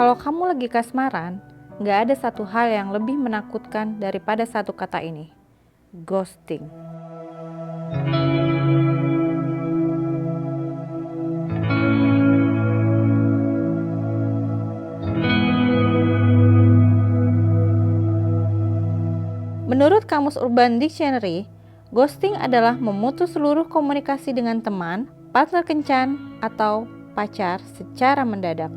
Kalau kamu lagi kasmaran, gak ada satu hal yang lebih menakutkan daripada satu kata ini, ghosting. Menurut Kamus Urban Dictionary, ghosting adalah memutus seluruh komunikasi dengan teman, partner kencan, atau pacar secara mendadak.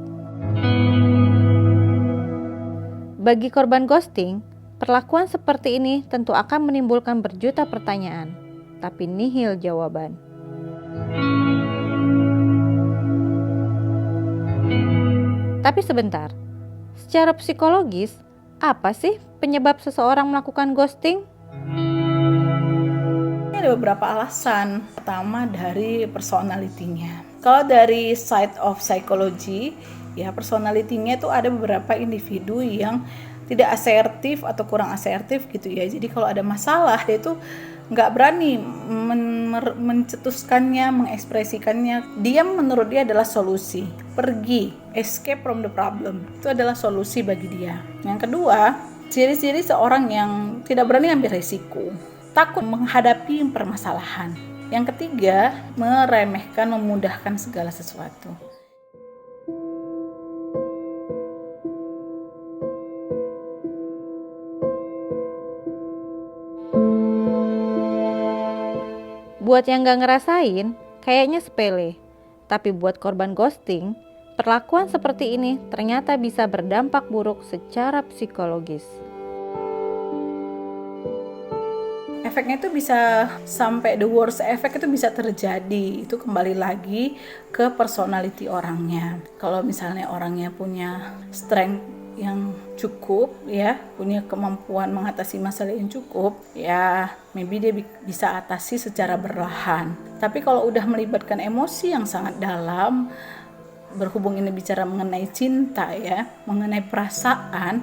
Bagi korban ghosting, perlakuan seperti ini tentu akan menimbulkan berjuta pertanyaan, tapi nihil jawaban. Tapi sebentar, secara psikologis, apa sih penyebab seseorang melakukan ghosting? Ada beberapa alasan. Pertama dari personality-nya. Kalau dari side of psychology, ya personality-nya itu ada beberapa individu yang tidak asertif atau kurang asertif gitu ya. Jadi kalau ada masalah dia itu nggak berani mencetuskannya, mengekspresikannya. Diam menurut dia adalah solusi. Pergi, escape from the problem. Itu adalah solusi bagi dia. Yang kedua, ciri-ciri seorang yang tidak berani ambil risiko, takut menghadapi permasalahan. Yang ketiga, meremehkan, memudahkan segala sesuatu. Buat yang gak ngerasain, kayaknya sepele. Tapi buat korban ghosting, perlakuan seperti ini ternyata bisa berdampak buruk secara psikologis. Efeknya itu bisa sampai the worst effect itu bisa terjadi. Itu kembali lagi ke personality orangnya. Kalau misalnya orangnya punya strength yang cukup ya, punya kemampuan mengatasi masalah yang cukup, ya maybe dia bisa atasi secara perlahan. Tapi kalau udah melibatkan emosi yang sangat dalam, berhubung ini bicara mengenai cinta ya, mengenai perasaan,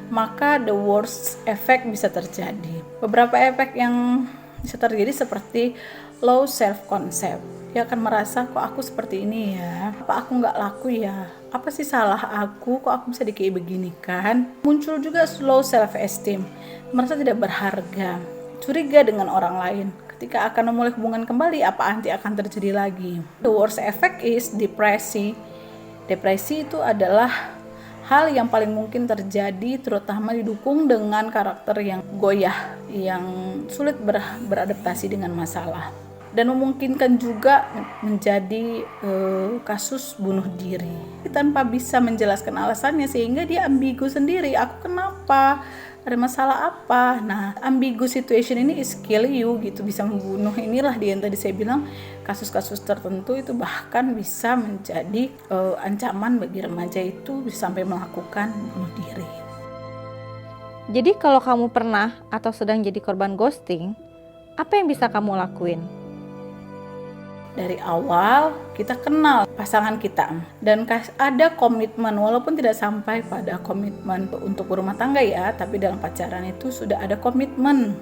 maka the worst effect bisa terjadi. Beberapa efek yang bisa terjadi seperti low self concept. Dia akan merasa, kok aku seperti ini ya, apa aku nggak laku ya, apa sih salah aku, kok aku bisa kayak begini kan. Muncul juga low self esteem, merasa tidak berharga, curiga dengan orang lain. Ketika akan memulai hubungan kembali, apa nanti akan terjadi lagi. The worst effect is depresi. Depresi itu adalah hal yang paling mungkin terjadi, terutama didukung dengan karakter yang goyah, yang sulit beradaptasi dengan masalah. Dan memungkinkan juga menjadi kasus bunuh diri tanpa bisa menjelaskan alasannya, sehingga dia ambigu sendiri. Aku kenapa? Ada masalah apa? Nah, ambigu situation ini is kill you gitu, bisa membunuh. Inilah dia yang tadi saya bilang, kasus-kasus tertentu itu bahkan bisa menjadi ancaman bagi remaja itu, bisa sampai melakukan bunuh diri. Jadi kalau kamu pernah atau sedang jadi korban ghosting, apa yang bisa kamu lakuin? Dari awal kita kenal pasangan kita dan ada komitmen, walaupun tidak sampai pada komitmen untuk berumah tangga ya, tapi dalam pacaran itu sudah ada komitmen.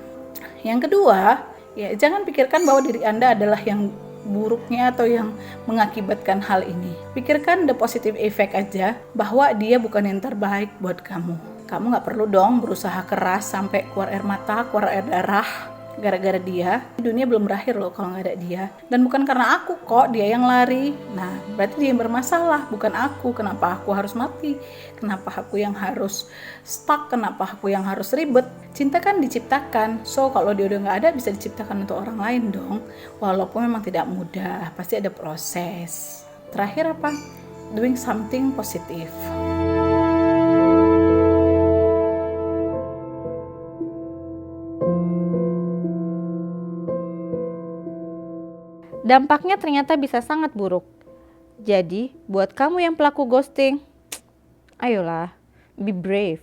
Yang kedua, ya jangan pikirkan bahwa diri Anda adalah yang buruknya atau yang mengakibatkan hal ini. Pikirkan the positive effect aja, bahwa dia bukan yang terbaik buat kamu. Kamu gak perlu dong berusaha keras sampai keluar air mata, keluar air darah gara-gara dia. Dunia belum berakhir loh kalau gak ada dia. Dan bukan karena aku kok dia yang lari. Nah, berarti dia yang bermasalah, bukan aku. Kenapa aku harus mati? Kenapa aku yang harus stuck? Kenapa aku yang harus ribet? Cinta kan diciptakan. So, kalau dia udah gak ada, bisa diciptakan untuk orang lain dong. Walaupun memang tidak mudah, pasti ada proses. Terakhir apa? Doing something positive. Dampaknya ternyata bisa sangat buruk. Jadi, buat kamu yang pelaku ghosting, ayolah, be brave.